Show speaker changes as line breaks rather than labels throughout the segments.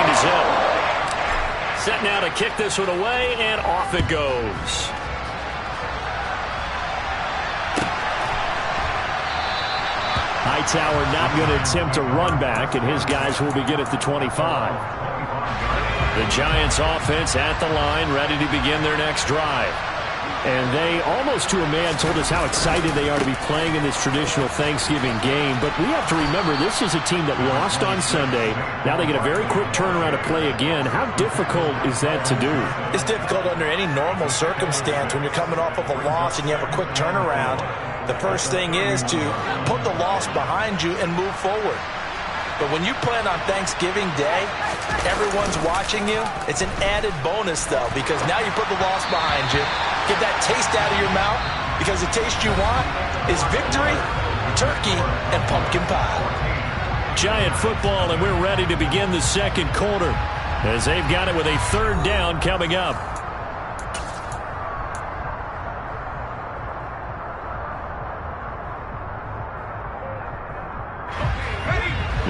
gain to zip. Set now to kick this one away, and off it goes. Hightower not going to attempt a run back, and his guys will begin at the 25. The Giants offense at the line, ready to begin their next drive. And they, almost to a man, told us how excited they are to be playing in this traditional Thanksgiving game. But we have to remember, this is a team that lost on Sunday. Now they get a very quick turnaround to play again. How difficult is that to do?
It's difficult under any normal circumstance when you're coming off of a loss and you have a quick turnaround. The first thing is to put the loss behind you and move forward. But when you plan on Thanksgiving Day, everyone's watching you. It's an added bonus, though, because now you put the loss behind you. Get that taste out of your mouth, because the taste you want is victory, turkey, and pumpkin pie.
Giant football, and we're ready to begin the second quarter as they've got it with a third down coming up.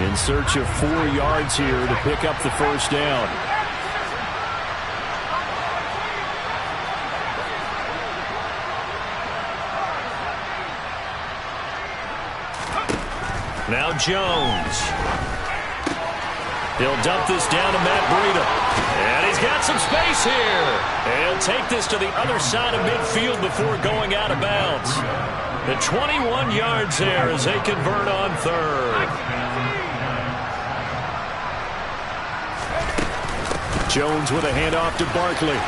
In search of 4 yards here to pick up the first down. Now Jones. He'll dump this down to Matt Breida. And he's got some space here. And he'll take this to the other side of midfield before going out of bounds. The 21 yards there as they convert on third. Jones with a handoff to Barkley.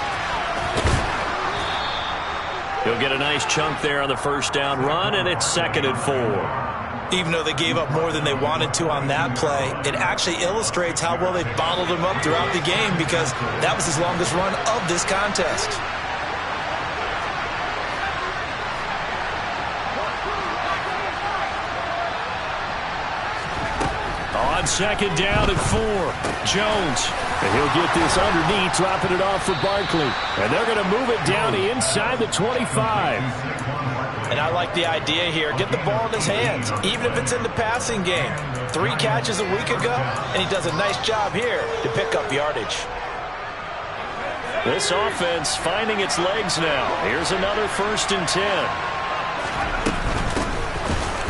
He'll get a nice chunk there on the first down run, and it's 2nd and 4.
Even though they gave up more than they wanted to on that play, it actually illustrates how well they bottled him up throughout the game, because that was his longest run of this contest.
On 2nd down and 4, Jones. And he'll get this underneath, dropping it off for Barkley. And they're going to move it down inside the 25.
And I like the idea here. Get the ball in his hands, even if it's in the passing game. 3 catches a week ago, and he does a nice job here to pick up yardage.
This offense finding its legs now. Here's another 1st and 10.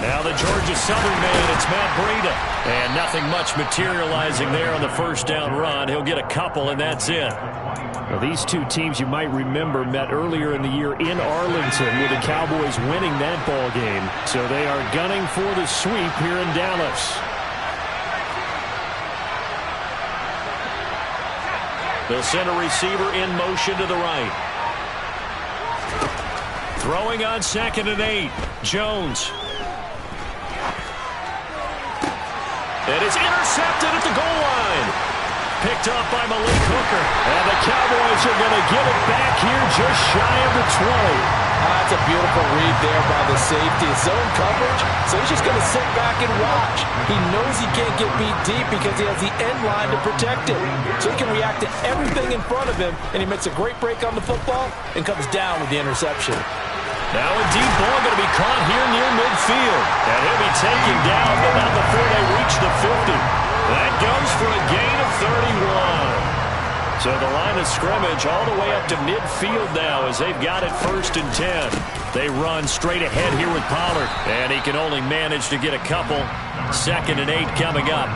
Now the Georgia Southern man, it's Matt Breida. And nothing much materializing there on the first down run. He'll get a couple, and that's it. Now, these two teams, you might remember, met earlier in the year in Arlington with the Cowboys winning that ball game. So they are gunning for the sweep here in Dallas. They'll send a receiver in motion to the right. Throwing on 2nd and 8, Jones. And it's intercepted at the goal line. Picked up by Malik Hooker. And the Cowboys are going to get it back here just shy of the 20.
That's a beautiful read there by the safety. Zone coverage, so he's just going to sit back and watch. He knows he can't get beat deep because he has the end line to protect him. So he can react to everything in front of him, and he makes a great break on the football and comes down with the interception.
Now a deep ball going to be caught here near midfield. And he'll be taken down, but not before they reach the 50. That goes for a gain of 31. So the line of scrimmage all the way up to midfield now as they've got it 1st and 10. They run straight ahead here with Pollard. And he can only manage to get a couple. 2nd and 8 coming up.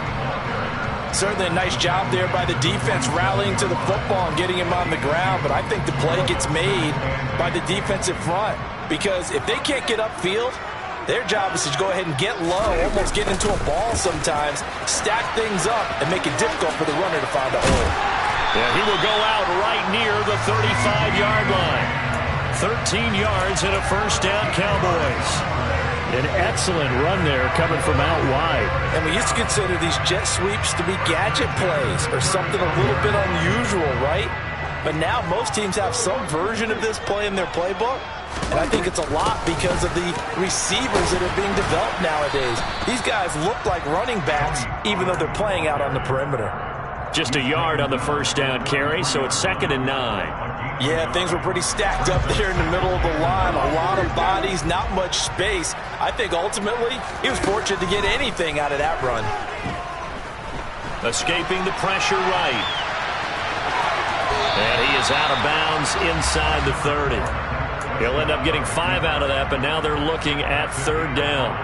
Certainly a nice job there by the defense rallying to the football and getting him on the ground. But I think the play gets made by the defensive front. Because if they can't get upfield, their job is to go ahead and get low, almost get into a ball sometimes, stack things up, and make it difficult for the runner to find a hole.
Yeah, he will go out right near the 35-yard line. 13 yards and a first down, Cowboys. An excellent run there coming from out wide.
And we used to consider these jet sweeps to be gadget plays or something a little bit unusual, right? But now most teams have some version of this play in their playbook. And I think it's a lot because of the receivers that are being developed nowadays. These guys look like running backs, even though they're playing out on the perimeter.
Just a yard on the first down carry, so it's 2nd and 9.
Yeah, things were pretty stacked up there in the middle of the line. A lot of bodies, not much space. I think ultimately he was fortunate to get anything out of that run.
Escaping the pressure right. And he is out of bounds inside the 30. He'll end up getting 5 out of that, but now they're looking at 3rd down.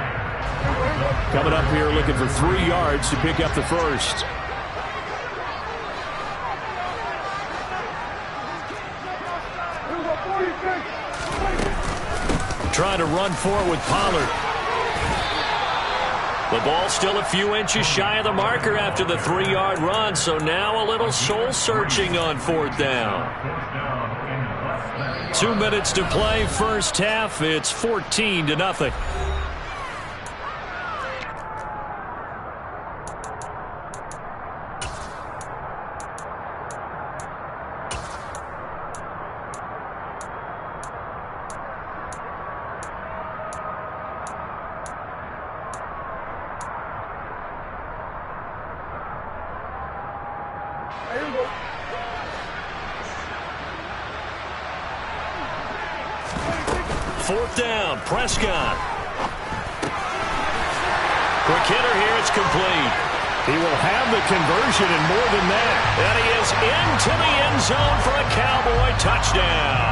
Coming up here looking for 3 yards to pick up the first.
Trying to run for it with Pollard. The ball still a few inches shy of the marker after the 3-yard run, so now a little soul-searching on 4th down. 2 minutes to play, first half. It's 14-0. Fourth down, Prescott. Quick hitter here, it's complete.
He will have the conversion and more than that.
And he is into the end zone for a Cowboy touchdown.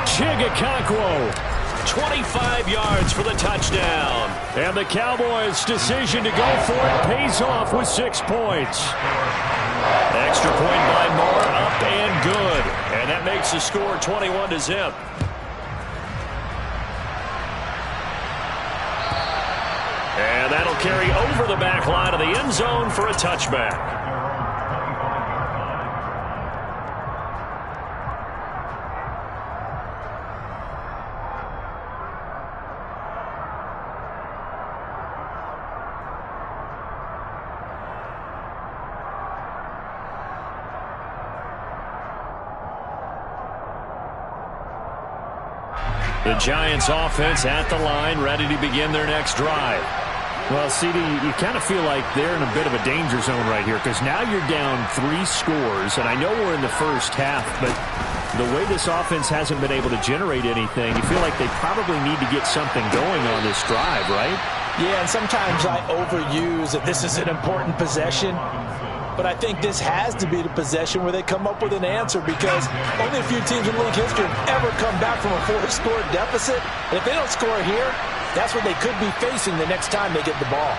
Chigakakwo.
25 yards for the touchdown.
And the Cowboys' decision to go for it pays off with 6 points.
Extra point by Moore, up and good. And that makes the score 21-0. And that'll carry over the back line of the end zone for a touchback. The Giants offense at the line, ready to begin their next drive.
Well, CD, you kind of feel like they're in a bit of a danger zone right here because now you're down 3 scores, and I know we're in the first half, but the way this offense hasn't been able to generate anything, you feel like they probably need to get something going on this drive, right?
Yeah, and sometimes I overuse that this is an important possession, but I think this has to be the possession where they come up with an answer because only a few teams in league history have ever come back from a 4-score deficit. And if they don't score here, that's what they could be facing the next time they get the ball.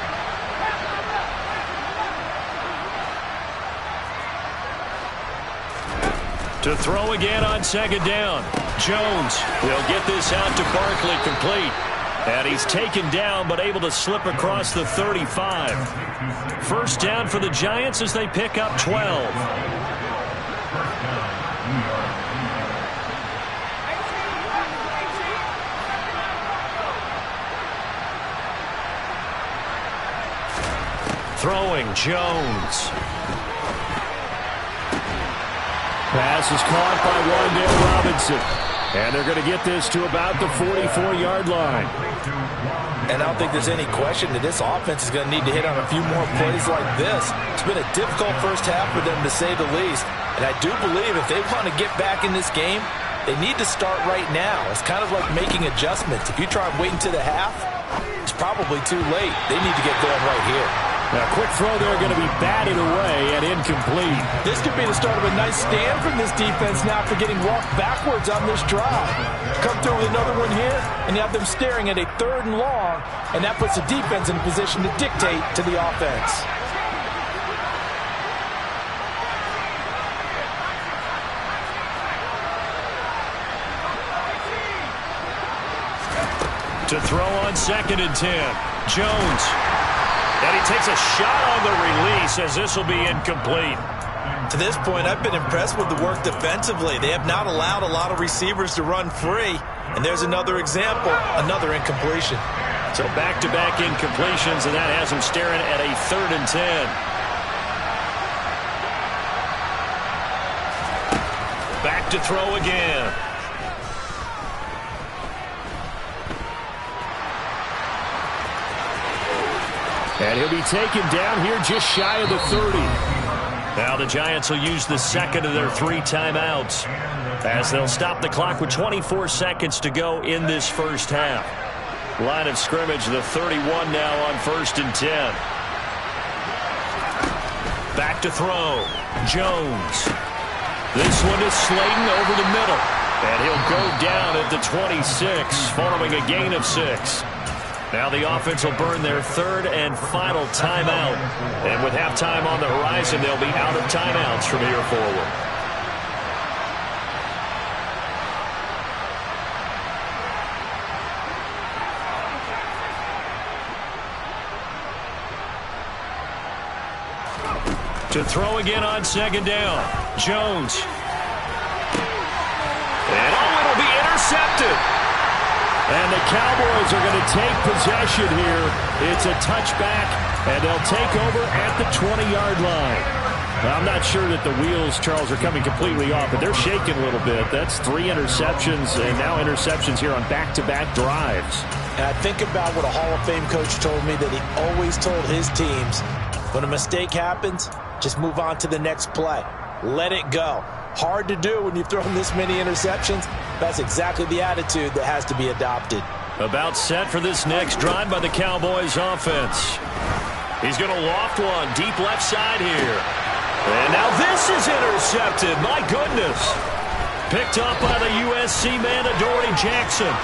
To throw again on 2nd down. Jones will get this out to Barkley complete. And he's taken down but able to slip across the 35. First down for the Giants as they pick up 12. Throwing, Jones.
Pass is caught by Wan'Dale Robinson. And they're going to get this to about the 44-yard line.
And I don't think there's any question that this offense is going to need to hit on a few more plays like this. It's been a difficult first half for them, to say the least. And I do believe if they want to get back in this game, they need to start right now. It's kind of like making adjustments. If you try waiting to the half, it's probably too late. They need to get going right here.
A quick throw there going to be batted away and incomplete.
This could be the start of a nice stand from this defense now for getting walked backwards on this drive. Come through with another one here, and you have them staring at a 3rd and long, and that puts the defense in a position to dictate to the offense.
To throw on 2nd and 10. Jones. And he takes a shot on the release as this will be incomplete.
To this point, I've been impressed with the work defensively. They have not allowed a lot of receivers to run free. And there's another example, another incompletion.
So back-to-back incompletions, and that has him staring at a 3rd and 10. Back to throw again.
And he'll be taken down here just shy of the 30.
Now the Giants will use the 2nd of their 3 timeouts as they'll stop the clock with 24 seconds to go in this first half. Line of scrimmage, the 31 now on 1st and 10. Back to throw. Jones. This one is Slayton over the middle. And he'll go down at the 26 following a gain of 6. Now the offense will burn their third and final timeout. And with halftime on the horizon, they'll be out of timeouts from here forward. To throw again on second down. Jones. And it'll be intercepted. And the Cowboys are going to take possession here. It's a touchback, and they'll take over at the 20-yard line. I'm not sure that the wheels, Charles, are coming completely off, but they're shaking a little bit. That's 3 interceptions, and now interceptions here on back-to-back drives.
And I think about what a Hall of Fame coach told me, that he always told his teams, when a mistake happens, just move on to the next play. Let it go. Hard to do when you've thrown this many interceptions. That's exactly the attitude that has to be adopted.
About set for this next drive by the Cowboys offense. He's going to loft one deep left side here. And now this is intercepted. My goodness. Picked up by the USC man, Adoree Jackson.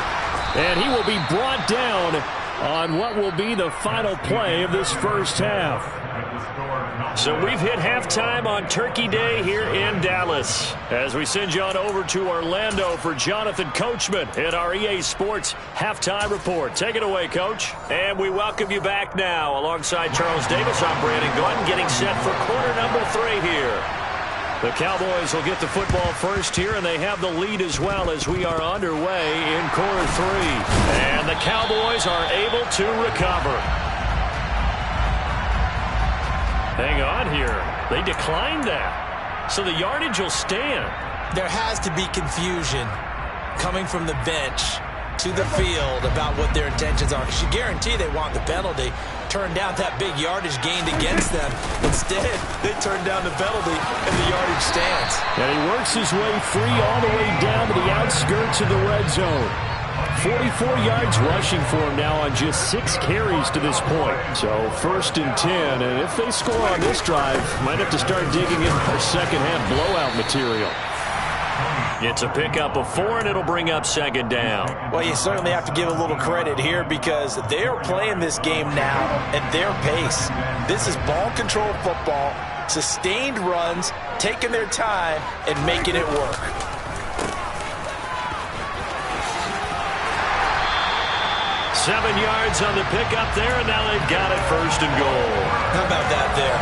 And he will be brought down on what will be the final play of this first half. So we've hit halftime on Turkey Day here in Dallas. As we send you on over to Orlando for Jonathan Coachman in our EA Sports Halftime Report. Take it away, Coach. And we welcome you back now. Alongside Charles Davis, I'm Brandon Gaudin, getting set for quarter number 3 here. The Cowboys will get the football first here, and they have the lead as well as we are underway in quarter 3. And the Cowboys are able to recover. Hang on here. They declined that. So the yardage will stand.
There has to be confusion coming from the bench to the field about what their intentions are. Because you guarantee they want the penalty. Turned down that big yardage gained against them. Instead, they turned down the penalty, and the yardage stands.
And he works his way free all the way down to the outskirts of the red zone. 44 yards rushing for him now on just 6 carries to this point. So 1st and 10, and if they score on this drive, might have to start digging in for second half blowout material.
It's a pickup of 4, and it'll bring up second down.
Well, you certainly have to give a little credit here because they are playing this game now at their pace. This is ball control football, sustained runs, taking their time, and making it work.
Seven yards on the pickup there, and now they've got it 1st and goal.
How about that there?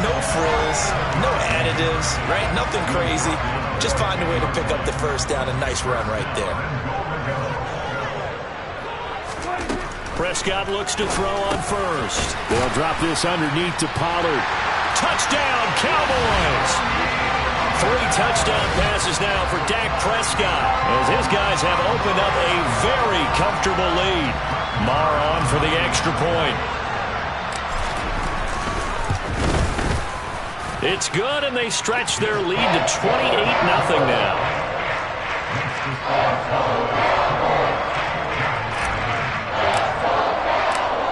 No frills, no additives, right? Nothing crazy. Just find a way to pick up the first down. A nice run right there.
Prescott looks to throw on first.
They'll drop this underneath to Pollard.
Touchdown, Cowboys! 3 touchdown passes now for Dak Prescott, as his guys have opened up a very comfortable lead. Marr on for the extra point. It's good, and they stretch their lead to 28-0 now.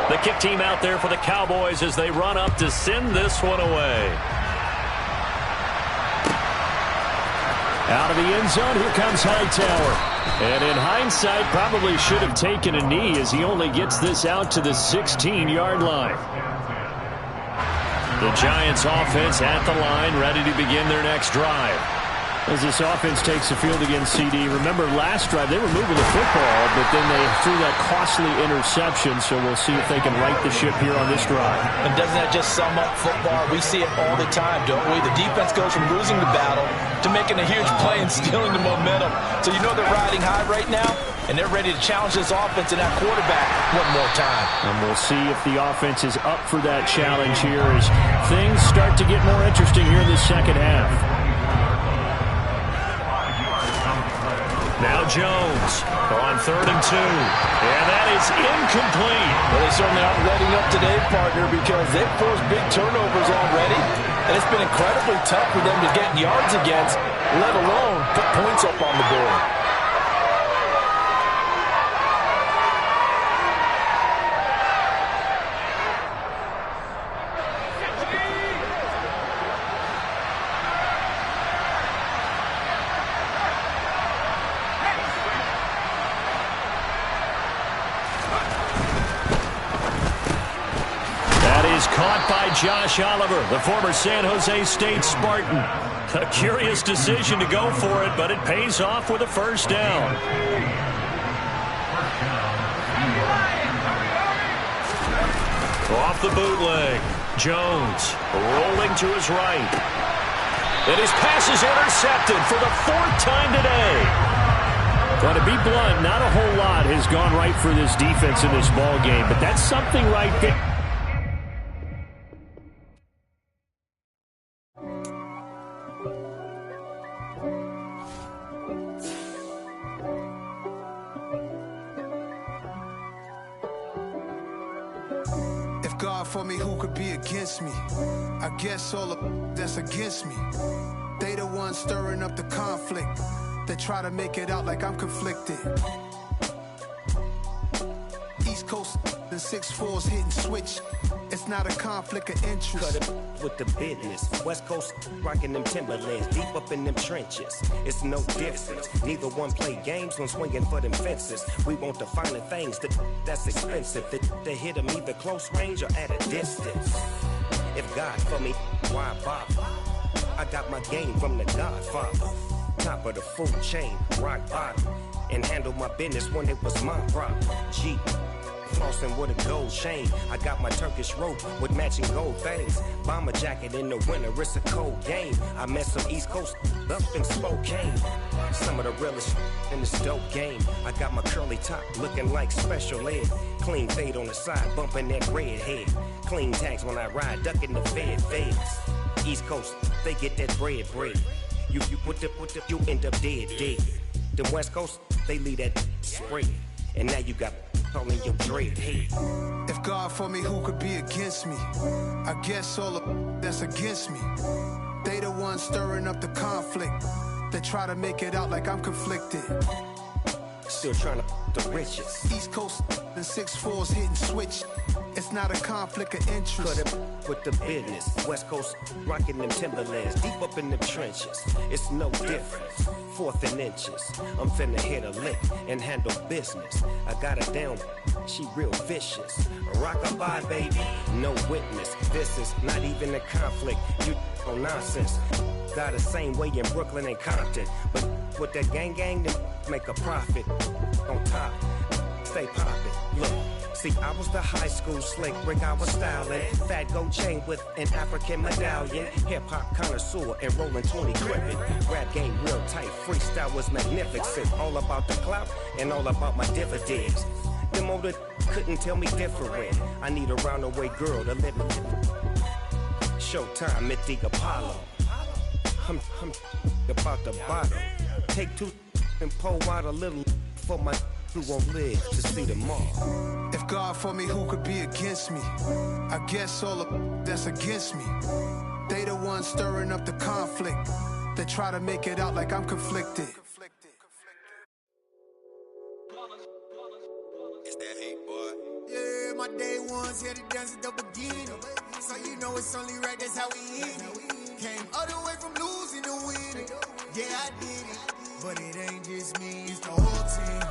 The kick team out there for the Cowboys as they run up to send this one away.
Out of the end zone, here comes Hightower. And in hindsight, probably should have taken a knee as he only gets this out to the 16-yard line.
The Giants offense at the line, ready to begin their next drive.
As this offense takes the field against CD, remember last drive they were moving the football, but then they threw that costly interception, so we'll see if they can right the ship here on this drive.
And doesn't that just sum up football? We see it all the time, don't we? The defense goes from losing the battle to making a huge play and stealing the momentum. So you know they're riding high right now, and they're ready to challenge this offense and that quarterback one more time.
And we'll see if the offense is up for that challenge here as things start to get more interesting here in the second half.
Now Jones on 3rd and 2. And that is incomplete.
Well, they certainly aren't letting up today, partner, because they've forced big turnovers already. And it's been incredibly tough for them to get yards against, let alone put points up on the board.
Josh Oliver, the former San Jose State Spartan. A curious decision to go for it, but it pays off with a first down. Off the bootleg, Jones rolling to his right. And his pass is intercepted for the 4th time today. Well, to be blunt, not a whole lot has gone right for this defense in this ball game, but that's something right there.
God for me, who could be against me? I guess all of that's against me. They the ones stirring up the conflict. They try to make it out like I'm conflicted. East Coast and 6'4's hitting switch. It's not a conflict of interest.
Cut it with the business. West Coast rocking them Timberlands, deep up in them trenches. It's no difference. Neither one play games when swinging for them fences. We want the finer things that's expensive. They hit them either close range or at a distance. If God for me, why bother? I got my game from the Godfather. Top of the food chain, rock bottom. And handle my business when it was my problem. G. Flossing with a gold chain. I got my Turkish rope with matching gold things. Bomber jacket in the winter, it's a cold game. I met some East Coast up in Spokane. Some of the realest in this dope game. I got my curly top looking like special ed. Clean fade on the side, bumping that red head. Clean tags when I ride, ducking the feds. East Coast, they get that bread. You put the, you end up dead. The West Coast, they leave that spread. And now you got all in your dread head.
If God for me, who could be against me? I guess all of that's against me. They the ones stirring up the conflict. They try to make it out like I'm conflicted.
Still trying to the riches.
East Coast and 6'4's hitting switch. It's not a conflict of interest.
Cut it with the business. West Coast rocking them Timberlands, deep up in them trenches. It's no difference. 4th and inches. I'm finna hit a lick and handle business. I got her down, she real vicious. Rock-a-bye, baby, no witness. This is not even a conflict. You on nonsense. Got the same way in Brooklyn and Compton. But with that gang, then make a profit. On top, stay poppin'. Look. See, I was the high school slick Rick, I was styling. Fat gold chain with an African medallion. Hip-hop connoisseur and rolling 20 gripping. Rap game real tight, freestyle was magnificent. All about the clout and all about my dividends. Them older couldn't tell me different. I need a roundaway girl to live in. Showtime at the Apollo. I'm about the bottle. Take 2 and pour out a little for my who won't live to see tomorrow.
If God for me, who could be against me? I guess all of that's against me. They the ones stirring up the conflict. They try to make it out like I'm conflicted.
It's that hate, boy. Yeah, my day ones here to dance at the beginning. So you know it's only right, that's how we end it. Came all the way from losing to winning. Yeah, I did it. But it ain't just me, it's the whole team.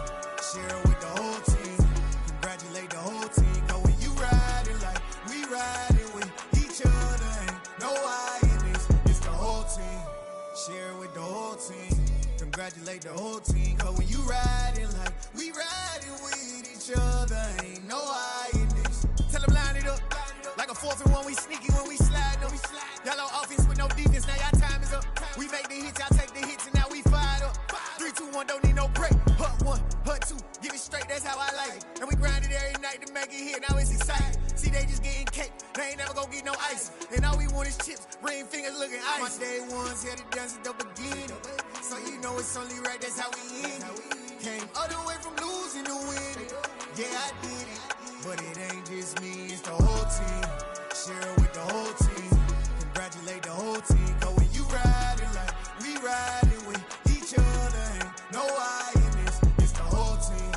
Share with the whole team. Congratulate the whole team. Cause when you riding like we riding with each other, ain't no I in this. It's the whole team. Share with the whole team. Congratulate the whole team. Cause when you riding like we riding with each other, ain't no I in this. Tell them line it up. Like a 4th and 1, we sneaky when we slide them. Y'all on offense with no defense, now y'all time is up. We make the hits, y'all take the hits, and now we fired up. 3, 2, 1, don't need no break. Hut 1, hut 2, give it straight, that's how I like it. And we grind it every night to make it hit, now it's exciting. See, they just getting cake, they ain't never gonna get no ice. And all we want is chips, ring fingers looking ice. My day ones here to dance at the beginning. So you know it's only right, that's how we end it. Came all the way from losing to winning. Yeah, I did it. But it ain't just me, it's the whole team. Share with the whole team. Congratulate the whole team. Cause when you riding like we riding with each other, ain't no I in this. It's the whole team.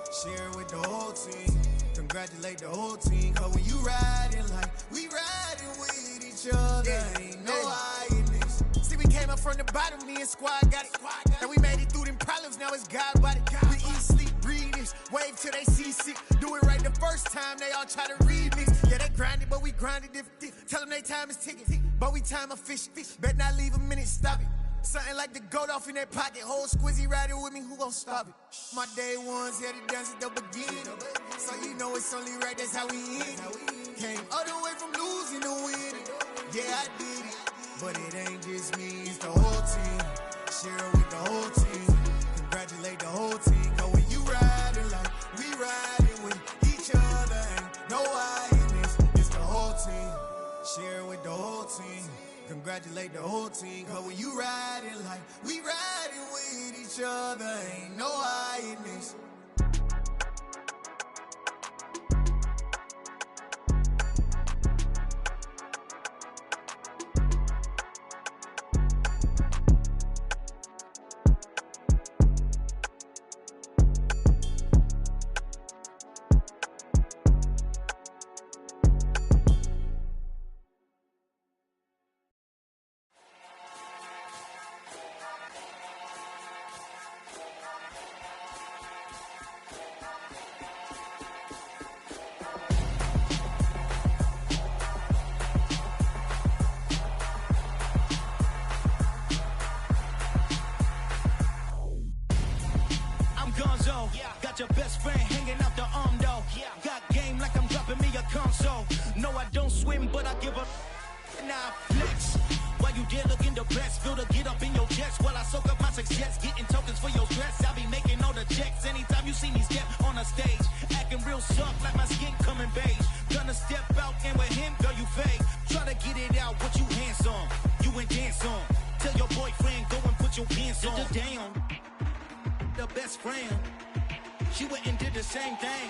Share with the whole team. Congratulate the whole team. Cause when you riding like we riding with each other, ain't no I in this. See, we came up from the bottom, me and squad got it. And we made it through them problems, now it's God body. We eat, sleep, breathe this. Wave till they see sick. Do it right the first time, they all try to remix. Yeah, they grinded, but we grinded different. Tell them they time is ticking, but we time a fish. Bet not leave a minute, stop it. Something like the goat off in that pocket. Whole squizzy riding with me, who gon' stop it? My day ones here to dance at the beginning. So you know it's only right, that's how we end it. Came all the way from losing to winning. Yeah, I did it. But it ain't just me, it's the whole team. Share it with the whole team. Congratulate the whole team. Cause when you riding like we riding with each other, ain't no I in this. It's the whole team. Share it with the whole team. Congratulate the whole team. Cause when you riding like we riding with each other, ain't no I in this.
Got your best friend hanging out the arm though. Got game like I'm dropping me a console. No, I don't swim, but I give a now flex. While you there looking the best, feel the get up in your chest while I soak up my success, getting tokens for your stress. I be making all the checks anytime you see me step on a stage, acting real soft like my skin coming beige. Gonna step out and with him, girl, you fake. Try to get it out, what you handsome, you ain't dance on. Tell your boyfriend, go and put your pants on. Down, the best friend. She went and did the same thing.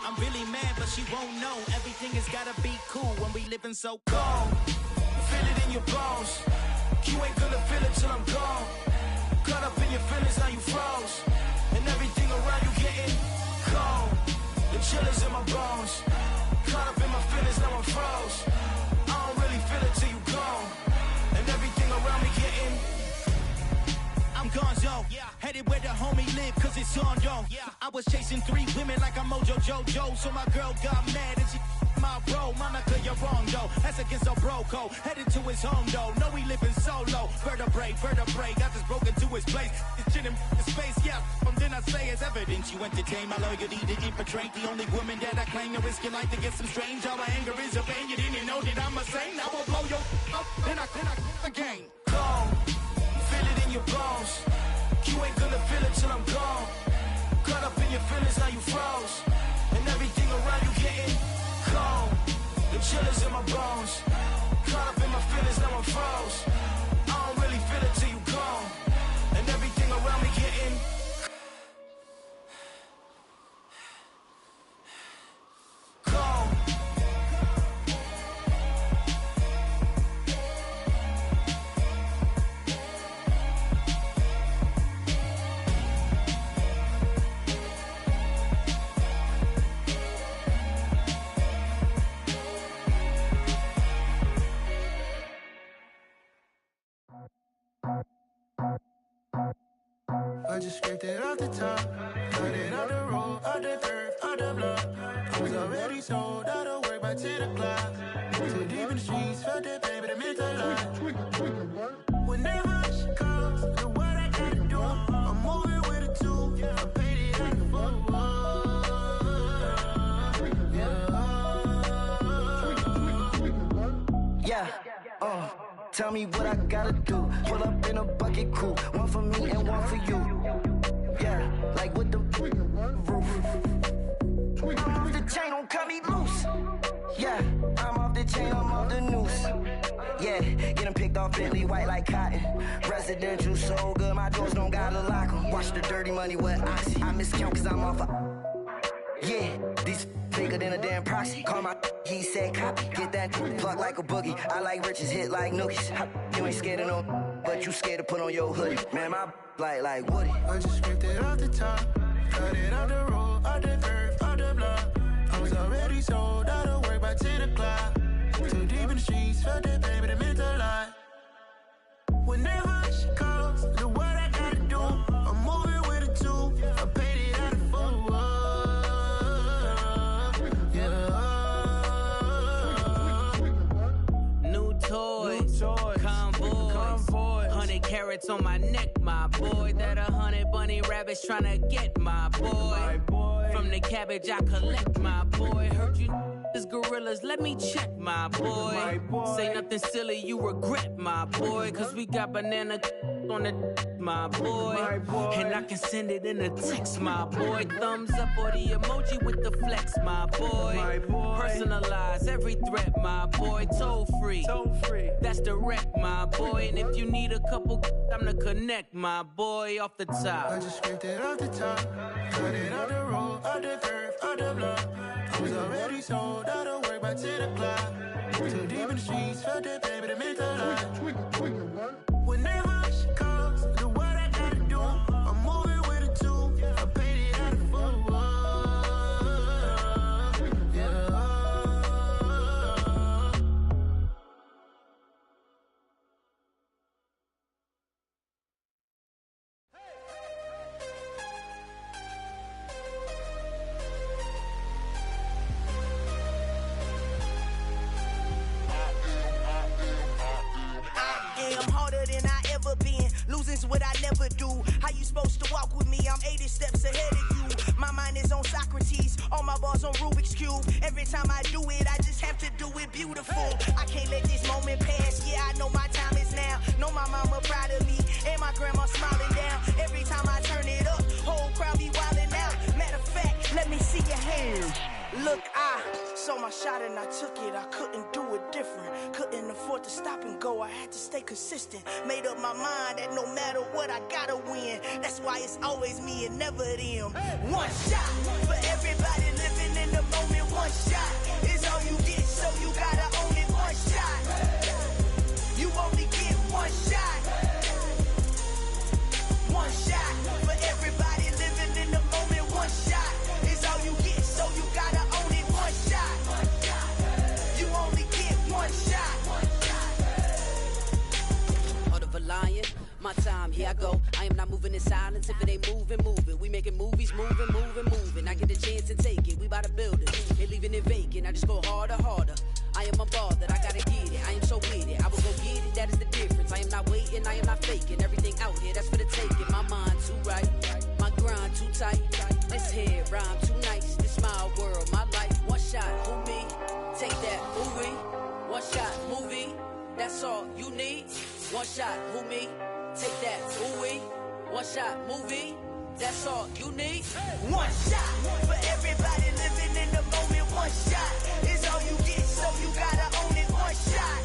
I'm really mad, but she won't know. Everything has gotta be cool when we living so cold. Feel it in your bones. You ain't gonna feel it till I'm gone. Caught up in your feelings, now you froze. And everything around you getting cold. The chill is in my bones. Caught up in my feelings, now I'm froze. I don't really feel it till you gone. And everything around me getting I'm gonzo, headed where the homie live, cause it's on though. I was chasing 3 women like I'm Mojo Jojo, so my girl got mad and she my bro. Monica, you're wrong though, that's against a bro code. Headed to his home though, know he living solo. Vertebrae, got this broken to his place. It's chin in space, then I say it's evidence. You entertain my loyalty to infiltrate the only woman that I claim to risk your life to get some strange. All my anger is a pain, you didn't know that I'm a saint. I will blow your up, then I again. Go. Feel it in your bones. You ain't gonna feel it till I'm gone. Caught up in your feelings, now you froze. And everything around you getting cold. The chill is in my bones. Caught up in my feelings, now I'm froze. I don't really feel it till you gone. And everything around me getting cold.
I just scraped it off the top, cut it out the road, out the dirt, out the block. I was already sold, out of work by 10 o'clock. Too deep in the streets, felt that pain, but it meant a lot. Whenever she calls, do what I gotta do. I'm moving with a 2, I paid it out the
tell me what I gotta do. Pull up in a bucket crew, one for me and one for you. Yeah, like with the roof. I'm off the chain, don't cut me loose. Yeah, I'm off the chain, I'm off the noose. Yeah, getting picked off Bentley, white like cotton. Residential so good, my doors don't gotta lock 'em. Watch the dirty money with oxy. I miscount cause I'm off yeah, these bigger than a damn proxy. Call my he said copy. Get that plug like a boogie. I like riches, hit like nookies. You ain't scared of no, but you scared to put on your hoodie. Man, my like Woody.
I just scraped it off the top, cut it out the road, out the dirt, out the block. I was already sold, out of work by 10 o'clock. Too deep in the streets, felt that pain, but it meant a lot. Whenever she calls, do what I gotta do. I'm moving with a 2, I paid it out of full.
toys. Convoys. 100 carats on my neck, my boy. That 100 bunny rabbits tryna get, my boy. From the cabbage I collect, my boy. Heard you is gorillas, let me check, my boy. Say nothing silly, you regret, my boy. Cause we got banana on the my boy. And I can send it in a text, my boy. Thumbs up or the emoji with the flex, my boy. Personalize every threat, my boy. Toll free. That's direct, my boy. And if you need a couple, I'm the connect, my boy. Off the top.
I just scraped it off the top. Cut it on the road, on the curve, on the block. I was already sold out of work by 10 o'clock. Too deep in the streets, felt it, baby, the mental lie. Whenever she calls, do what I gotta do. I'm moving with a two. I paid it out of full. Yeah.
Losing's what I never do. How you supposed to walk with me? I'm 80 steps ahead of you. My mind is on Socrates, all my bars on Rubik's Cube. Every time I do it, I just have to do it beautiful. I can't let this moment pass. Yeah, I know my time is now. Know my mama proud of me, and my grandma smiling down. Every time I turn it up, whole crowd be wildin' out. Matter of fact, let me see your hands. Look, I saw my shot and I took it. I couldn't do it different. Couldn't afford to stop and go. I had to stay consistent. Made up my mind that no matter what, I gotta win. That's why it's always me and never them. One shot for everybody living in the moment. One shot is all you get, so you gotta own it. One shot. You only get one shot. One shot for everybody living in the moment. One shot is all you get, so you gotta own it. One shot. You only get one shot.
Heart of a lion, my time, here I go. I am not moving in silence. If it ain't moving, moving. We making movies, moving. I get a chance to take it. We bout to build it. Ain't leaving it vacant. I just go harder. I am a ball that I gotta get it. I am so with it. I will go get it. That is the difference. I am not waiting. I am not faking. Everything out here, that's for the taking. My mind too right. My grind too tight. This head rhyme too nice. This my world, my life. One shot, who me? Take that, movie. One shot, movie. That's all you need. One shot, who me? Take that, movie. One shot, movie. That's all you need.
One shot for everybody living in the moment. One shot is all you get, so you gotta own it. One shot.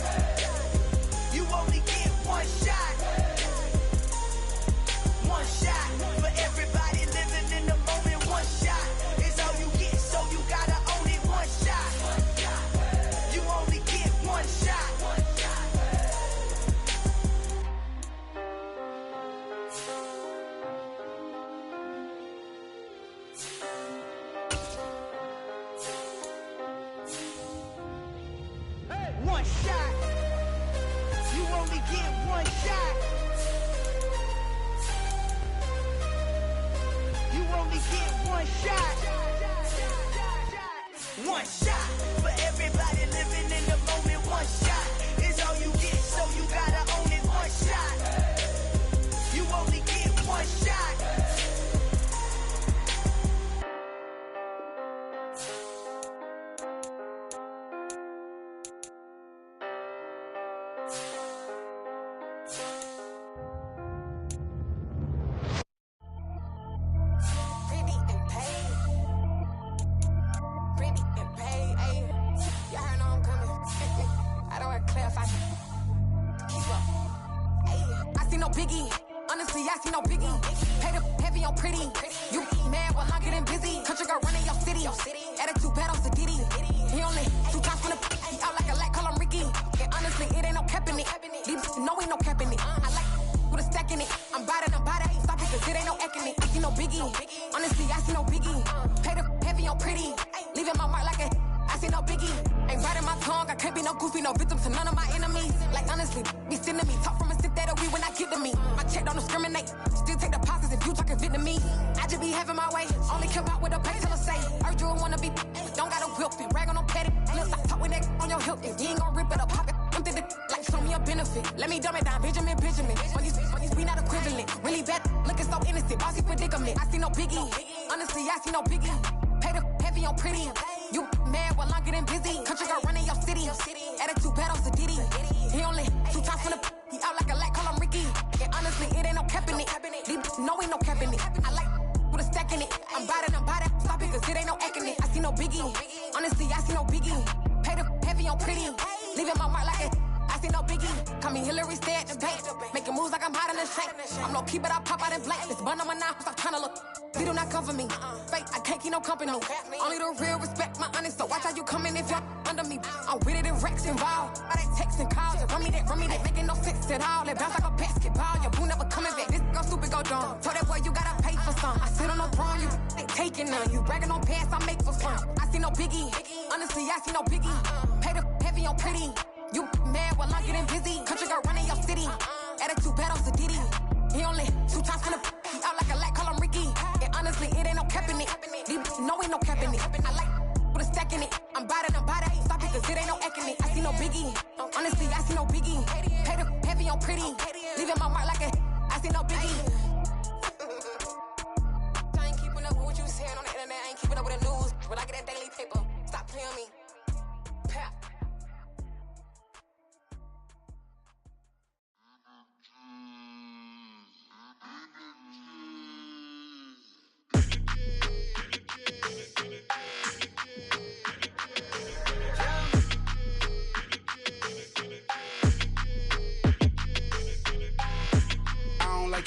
You only get one shot. One shot for everybody living in the moment. One shot is all you get, so you gotta own it. One shot. You only get one shot. One shot. You only get one shot. You only get one shot. One shot for everybody living in the moment. One shot is all you get, so you gotta own it. One shot. You only get one shot.
benefit. Let me dumb it down, Benjamin. All these we not equivalent. Really bad, looking so innocent. Bossy predicament. I see no biggie. Honestly, I see no biggie. Pay the heavy on pretty. You mad while I'm getting busy. Country girl running your city. Attitude bad on Diddy. He only 2 times from the. He out like a light, call him Ricky. And honestly, it ain't no cap in it. No, ain't no cap in it. I like with a stack in it. I'm by that. Stop it, cause it ain't no acting it. I see no biggie. Honestly, I see no biggie. Pay the heavy on pretty. Leaving my mark like it. I see no biggie. Call me Hillary, stay at the bank. Making moves like I'm hot in the shank. I'm low key, but I pop out in blank. This bun on my knife, stop trying to look. They do not come for me. Fake, I can't keep no company. Only the real respect my honest. So watch how you coming if you're under me. I'm with it and Rex involved. All they texts and calls. Run me that making no sense at all. They bounce like a basketball. Your boo never coming back. This go stupid, go dumb. Told that boy you gotta pay for some. I sit on the throne, you ain't taking none. You bragging on pants, I make for fun. I see no biggie. Honestly, I see no biggie. Pay the heavy on pretty. You mad while I'm getting busy. Country girl running your city. Attitude bad on Diddy. He only 2 times from the. He out like a light, call him Ricky. And honestly, it ain't no cap in it. No, ain't no cap in it. I like with a stack in it. I'm by that. Stop it, cause it ain't no acting it. I see no biggie. Honestly, I see no biggie. Pay the heavy on pretty. Leaving my mark like a. I see no biggie. I ain't keeping up with what you saying on the internet. I ain't keeping up with the news. But I get that daily paper. Stop playing me. Pap.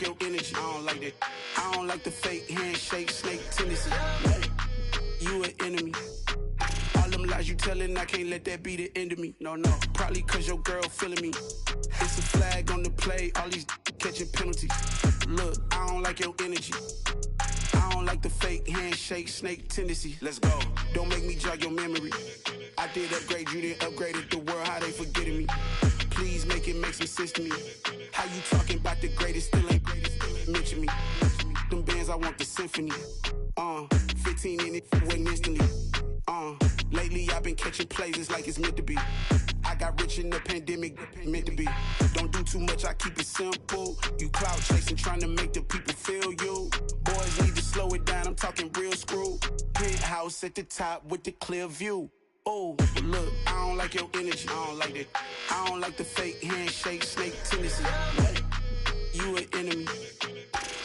Your energy, I don't like that. I don't like the fake handshake, snake tendency. You an enemy. All them lies you telling, I can't let that be the end of me. No, probably cause your girl feeling me. It's a flag on the play, all these catching penalties. Look, I don't like your energy. I don't like the fake handshake, snake tendency. Let's go. Don't make me jog your memory. I did upgrade you, then upgraded the world, how they forgetting me. Please make it make some sense to me. How you talking about the greatest, still ain't greatest, mention me. Them bands, I want the symphony. 15 in it, wasn't instantly. Lately I've been catching plays, it's like it's meant to be. I got rich in the pandemic, meant to be. Don't do too much, I keep it simple. You clout chasing, trying to make the people feel you. Boys need to slow it down, I'm talking real screw. Penthouse at the top with the clear view. Oh, look, I don't like your energy, I don't like that. I don't like the fake handshake, snake tendency. You an enemy.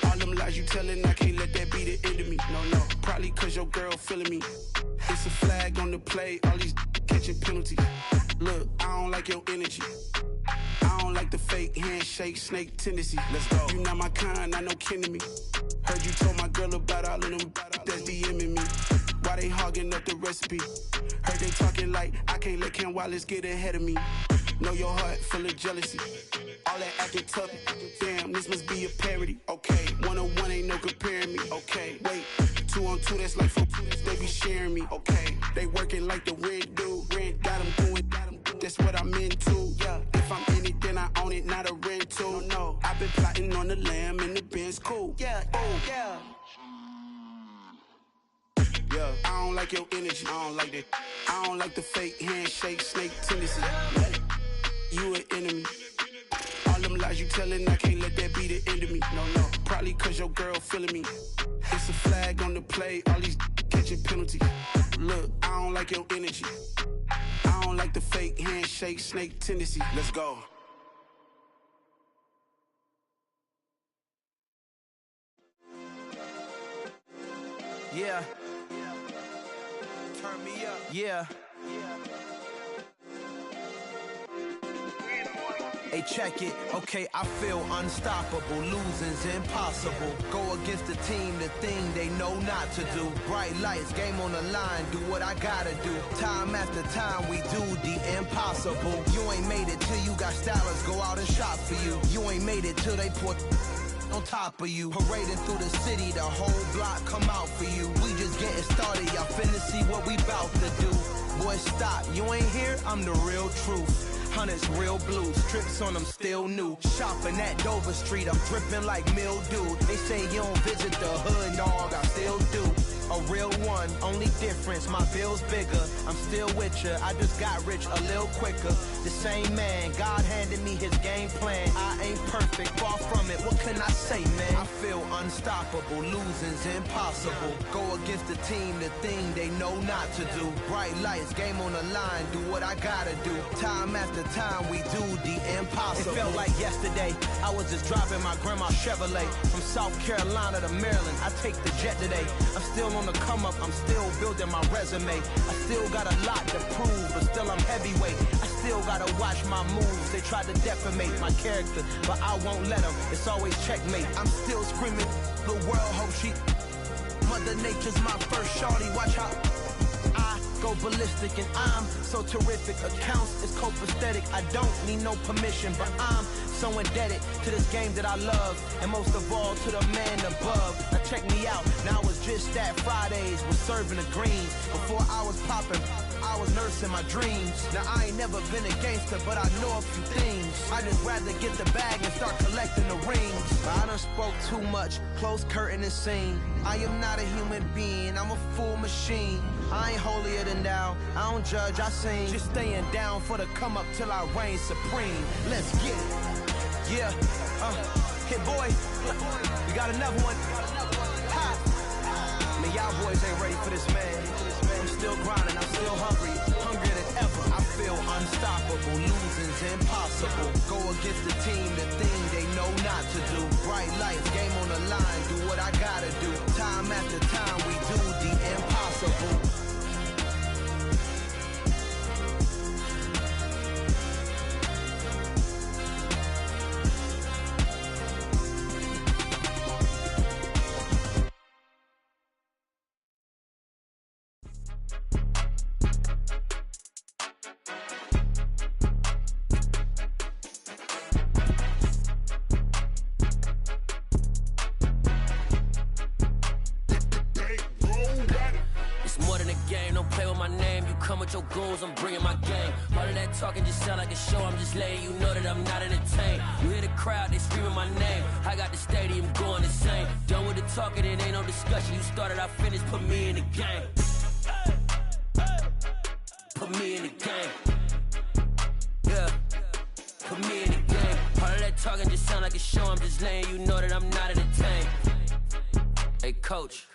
All them lies you telling, I can't let that be the end of me. No, probably cause your girl feeling me. It's a flag on the play, all these catching penalties. Look, I don't like your energy. I don't like the fake handshake, snake tendency. Let's go. You not my kind, I know kin to me. Heard you told my girl about all of them that's DMing me. Why they hogging up the recipe? Heard they talking like I can't let Ken Wallace get ahead of me. Know your heart full of jealousy. All that acting tough, damn, this must be a parody. Okay, 1-on-1 ain't no comparing me. Okay, wait, 2-on-2, that's like 4, they be sharing me. Okay, they working like the rent do. Rent got them doing, that's what I'm into. Yeah, if I'm in it, then I own it, not a rental. No, I've been plotting on the lamb and the Benz cool. Yeah, oh, yeah. Yeah, I don't like your energy, I don't like that. I don't like the fake handshake, snake tendency. You an enemy. All them lies you telling, I can't let that be the end of me. No, probably cause your girl feeling me. It's a flag on the play, all these catching penalties. Look, I don't like your energy. I don't like the fake handshake, snake tendency. Let's go.
Yeah. Turn me up. Yeah. Hey, check it. Okay, I feel unstoppable. Losing's impossible. Go against the team, the thing they know not to do. Bright lights, game on the line, do what I gotta do. Time after time, we do the impossible. You ain't made it till you got stylists go out and shop for you. You ain't made it till they put on top of you. Parading through the city, the whole block come out for you. We just getting started, y'all finna see what we bout to do. Boy, stop, you ain't here, I'm the real truth. Hunters, real blues, strips on them still new. Shopping at Dover Street, I'm dripping like mildew. They say you don't visit the hood, dog, I still do. A real one, only difference, my bill's bigger. I'm still with ya, I just got rich a little quicker. The same man, God handed me his game plan. I ain't perfect, far from it. What can I say, man? I feel unstoppable. Losing's impossible. Go against the team, the thing they know not to do. Bright lights, game on the line. Do what I gotta do. Time after time, we do the impossible. It felt like yesterday. I was just driving my grandma's Chevrolet from South Carolina to Maryland. I take the jet today. I'm still on the come up. I'm still building my resume. I still got a lot to prove, but still I'm heavyweight. I still gotta watch my moves. They tried to defamate my character, but I won't let them. It's always checkmate. I'm still screaming. The world hope she. Mother Nature's my first shorty. Watch how I go ballistic, and I'm so terrific. Accounts is copacetic. I don't need no permission, but I'm so indebted to this game that I love, and most of all to the man above. Now check me out. Now it's just that Fridays was serving the greens. Before I was popping, I was nursing my dreams. Now I ain't never been a gangster, but I know a few things. I just rather get the bag and start collecting the rings. I done spoke too much, close curtain and scene. I am not a human being, I'm a full machine. I ain't holier than thou, I don't judge, I sing. Just staying down for the come up till I reign supreme. Let's get it. Yeah, hit boy, we got another one. Ha. Man, y'all boys ain't ready for this, man. I'm still grinding, I'm still hungry, hungrier than ever. I feel unstoppable, losing's impossible. Go against the team, the thing they know not to do. Bright lights, game on the line, do what I gotta do. Time after time, we do the impossible.
Your goals, I'm bringing my game. All of that talking just sound like a show. I'm just letting you know that I'm not entertained. You hear the crowd, they screaming my name. I got the stadium going insane. Done with the talking, it ain't no discussion. You started, I finished, put me in the game. Put me in the game. Yeah, put me in the game. All of that talking just sound like a show. I'm just letting you know that I'm not entertained. Hey, coach,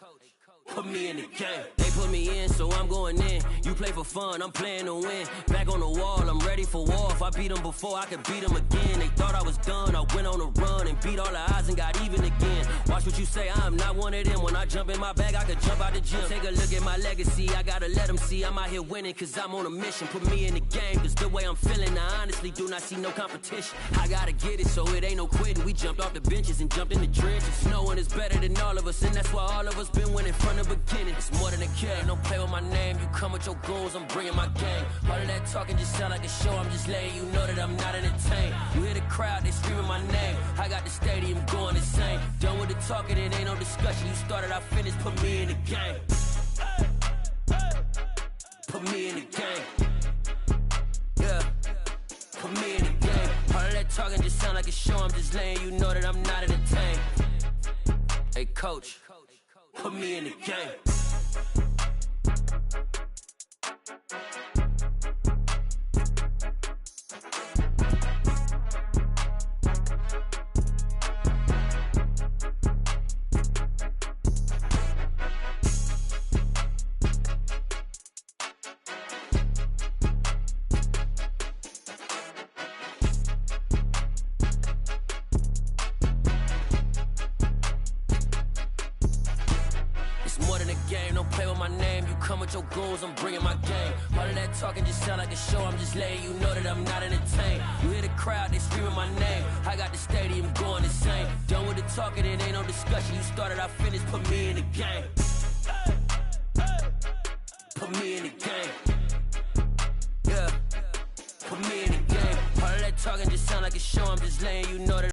put me in the game. They put me in, so I'm going in. You play for fun, I'm playing to win. Back on the wall, I'm ready for war. If I beat them before, I could beat them again. They thought I was done, I went on a run and beat all the odds and got even again. Watch what you say, I'm not one of them. When I jump in my bag, I could jump out the gym. Take a look at my legacy, I gotta let them see I'm out here winning, cause I'm on a mission. Put me in the game, cause the way I'm feeling, I honestly do not see no competition. I gotta get it, so it ain't no quitting. We jumped off the benches and jumped in the trenches. No one is better than all of us, and that's why all of us been winning from the beginning. It's more than a game, don't play with my name. You come with your goals, I'm bringing my game. All of that talking just sound like a show. I'm just letting you know that I'm not entertained. You hear the crowd, they screaming my name. I got the stadium going insane. Done with the talking, it ain't no discussion. You started, I finished, put me in the game. Put me in the game. Yeah, put me in the game. All of that talking just sound like a show. I'm just letting you know that I'm not entertained. Hey, coach, put me in the game. Your goals, I'm bringing my game. All of that talking just sound like a show. I'm just letting you know that I'm not entertained. You hear the crowd, they screaming my name. I got the stadium going insane. Done with the talking, it ain't no discussion. You started, I finished, put me in the game. Put me in the game. Yeah, put me in the game. All of that talking just sound like a show. I'm just letting you know that